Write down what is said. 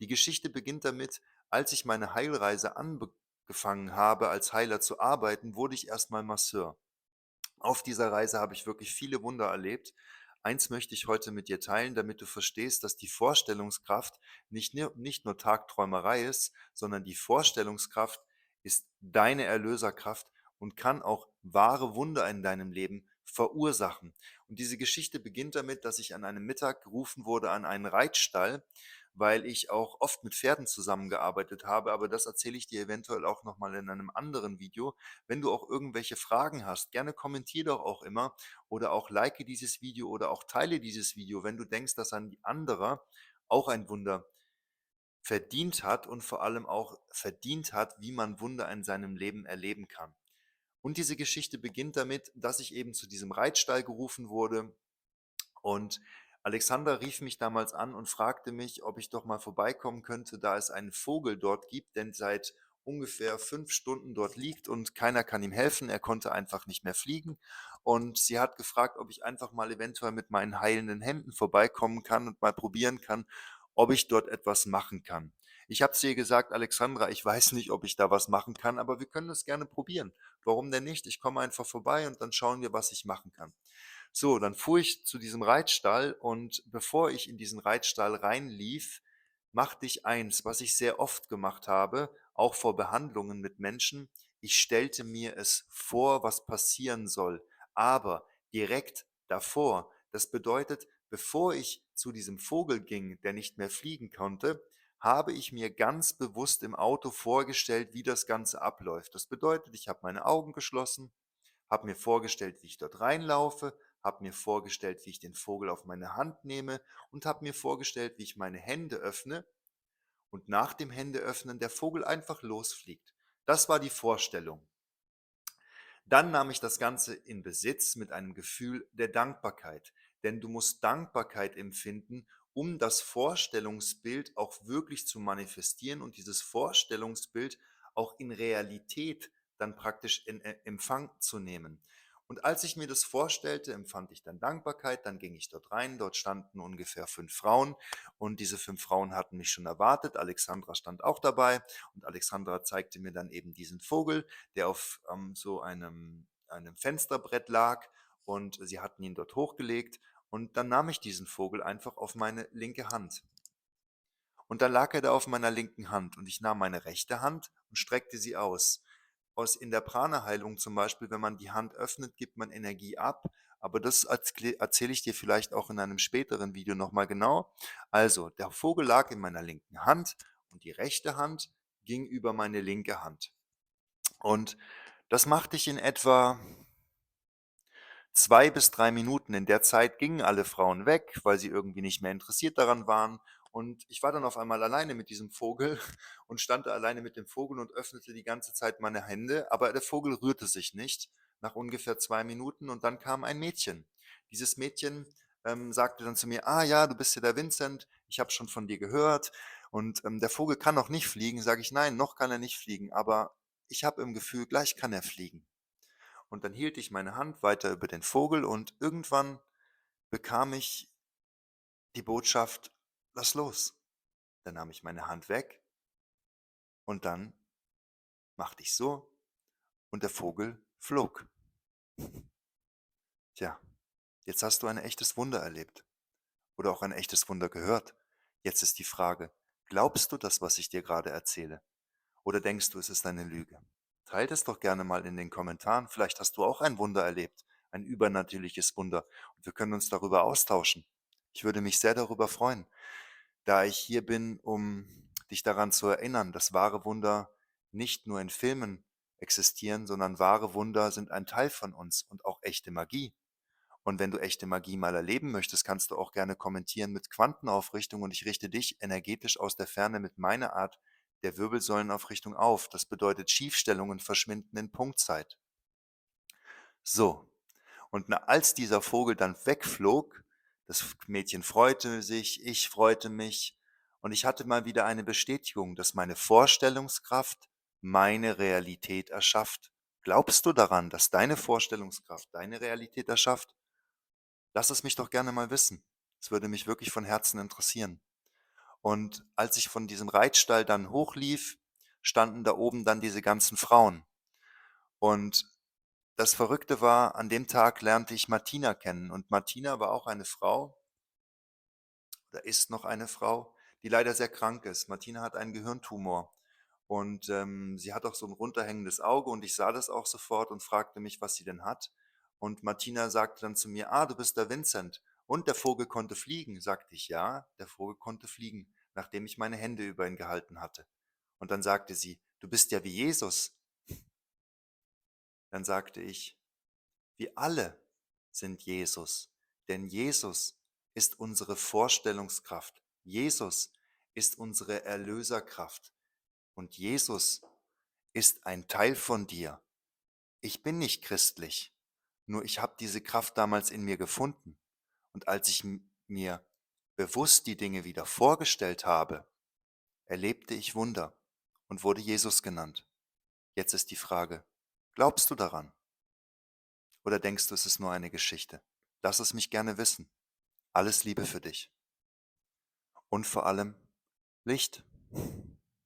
Die Geschichte beginnt damit: Als ich meine Heilreise angefangen habe, als Heiler zu arbeiten, wurde ich erst mal Masseur. Auf dieser Reise habe ich wirklich viele Wunder erlebt. Eins möchte ich heute mit dir teilen, damit du verstehst, dass die Vorstellungskraft nicht nur Tagträumerei ist, sondern die Vorstellungskraft ist deine Erlöserkraft und kann auch wahre Wunder in deinem Leben verursachen. Und diese Geschichte beginnt damit, dass ich an einem Mittag gerufen wurde an einen Reitstall, weil ich auch oft mit Pferden zusammengearbeitet habe, aber das erzähle ich dir eventuell auch noch mal in einem anderen Video. Wenn du auch irgendwelche Fragen hast, gerne kommentier doch auch immer oder auch like dieses Video oder auch teile dieses Video, wenn du denkst, dass ein anderer auch ein Wunder verdient hat und vor allem auch verdient hat, wie man Wunder in seinem Leben erleben kann. Und diese Geschichte beginnt damit, dass ich eben zu diesem Reitstall gerufen wurde und Alexandra rief mich damals an und fragte mich, ob ich doch mal vorbeikommen könnte, da es einen Vogel dort gibt, der seit ungefähr 5 Stunden dort liegt und keiner kann ihm helfen. Er konnte einfach nicht mehr fliegen. Und sie hat gefragt, ob ich einfach mal eventuell mit meinen heilenden Händen vorbeikommen kann und mal probieren kann, ob ich dort etwas machen kann. Ich habe zu ihr gesagt, Alexandra, ich weiß nicht, ob ich da was machen kann, aber wir können es gerne probieren. Warum denn nicht? Ich komme einfach vorbei und dann schauen wir, was ich machen kann. So, dann fuhr ich zu diesem Reitstall und bevor ich in diesen Reitstall reinlief, machte ich eins, was ich sehr oft gemacht habe, auch vor Behandlungen mit Menschen. Ich stellte mir es vor, was passieren soll, aber direkt davor. Das bedeutet, bevor ich zu diesem Vogel ging, der nicht mehr fliegen konnte, habe ich mir ganz bewusst im Auto vorgestellt, wie das Ganze abläuft. Das bedeutet, ich habe meine Augen geschlossen, habe mir vorgestellt, wie ich dort reinlaufe, habe mir vorgestellt, wie ich den Vogel auf meine Hand nehme und habe mir vorgestellt, wie ich meine Hände öffne und nach dem Händeöffnen der Vogel einfach losfliegt. Das war die Vorstellung. Dann nahm ich das Ganze in Besitz mit einem Gefühl der Dankbarkeit, denn du musst Dankbarkeit empfinden, um das Vorstellungsbild auch wirklich zu manifestieren und dieses Vorstellungsbild auch in Realität dann praktisch in Empfang zu nehmen. Und als ich mir das vorstellte, empfand ich dann Dankbarkeit, dann ging ich dort rein, dort standen ungefähr 5 Frauen und diese 5 Frauen hatten mich schon erwartet, Alexandra stand auch dabei und Alexandra zeigte mir dann eben diesen Vogel, der auf so einem Fensterbrett lag und sie hatten ihn dort hochgelegt und dann nahm ich diesen Vogel einfach auf meine linke Hand. Und dann lag er da auf meiner linken Hand und ich nahm meine rechte Hand und streckte sie aus. In der Prana-Heilung zum Beispiel, wenn man die Hand öffnet, gibt man Energie ab, aber das erzähle ich dir vielleicht auch in einem späteren Video nochmal genau. Also, der Vogel lag in meiner linken Hand und die rechte Hand ging über meine linke Hand. Und das machte ich in etwa 2 bis 3 Minuten. In der Zeit gingen alle Frauen weg, weil sie irgendwie nicht mehr interessiert daran waren. Und ich war dann auf einmal alleine mit diesem Vogel und stand da alleine mit dem Vogel und öffnete die ganze Zeit meine Hände, aber der Vogel rührte sich nicht nach ungefähr 2 Minuten und dann kam ein Mädchen. Dieses Mädchen, sagte dann zu mir: „Ah ja, du bist ja der Vincent, ich habe schon von dir gehört und, der Vogel kann noch nicht fliegen.“ Sage ich: „Nein, noch kann er nicht fliegen, aber ich habe im Gefühl, gleich kann er fliegen.“ Und dann hielt ich meine Hand weiter über den Vogel und irgendwann bekam ich die Botschaft: „Lass los.“ Dann nahm ich meine Hand weg und dann machte ich so und der Vogel flog. Tja, jetzt hast du ein echtes Wunder erlebt oder auch ein echtes Wunder gehört. Jetzt ist die Frage: Glaubst du das, was ich dir gerade erzähle? Oder denkst du, es ist eine Lüge? Teilt es doch gerne mal in den Kommentaren. Vielleicht hast du auch ein Wunder erlebt, ein übernatürliches Wunder und wir können uns darüber austauschen. Ich würde mich sehr darüber freuen, da ich hier bin, um dich daran zu erinnern, dass wahre Wunder nicht nur in Filmen existieren, sondern wahre Wunder sind ein Teil von uns und auch echte Magie. Und wenn du echte Magie mal erleben möchtest, kannst du auch gerne kommentieren mit Quantenaufrichtung und ich richte dich energetisch aus der Ferne mit meiner Art der Wirbelsäulenaufrichtung auf. Das bedeutet, Schiefstellungen verschwinden in Punktzeit. So, und als dieser Vogel dann wegflog, das Mädchen freute sich, ich freute mich und ich hatte mal wieder eine Bestätigung, dass meine Vorstellungskraft meine Realität erschafft. Glaubst du daran, dass deine Vorstellungskraft deine Realität erschafft? Lass es mich doch gerne mal wissen. Es würde mich wirklich von Herzen interessieren. Und als ich von diesem Reitstall dann hochlief, standen da oben dann diese ganzen Frauen. Und das Verrückte war, an dem Tag lernte ich Martina kennen. Und Martina war auch eine Frau oder ist noch eine Frau, die leider sehr krank ist. Martina hat einen Gehirntumor und, sie hat auch so ein runterhängendes Auge und ich sah das auch sofort und fragte mich, was sie denn hat. Und Martina sagte dann zu mir: „Ah, du bist der Vincent. Und der Vogel konnte fliegen?" Sagte ich: „Ja, der Vogel konnte fliegen", nachdem ich meine Hände über ihn gehalten hatte. Und dann sagte sie: „Du bist ja wie Jesus." Dann sagte ich: „Wir alle sind Jesus, denn Jesus ist unsere Vorstellungskraft. Jesus ist unsere Erlöserkraft und Jesus ist ein Teil von dir. Ich bin nicht christlich, nur ich habe diese Kraft damals in mir gefunden. Und als ich mir bewusst die Dinge wieder vorgestellt habe, erlebte ich Wunder und wurde Jesus genannt. Jetzt ist die Frage, glaubst du daran oder denkst du, es ist nur eine Geschichte? Lass es mich gerne wissen. Alles Liebe für dich und vor allem Licht.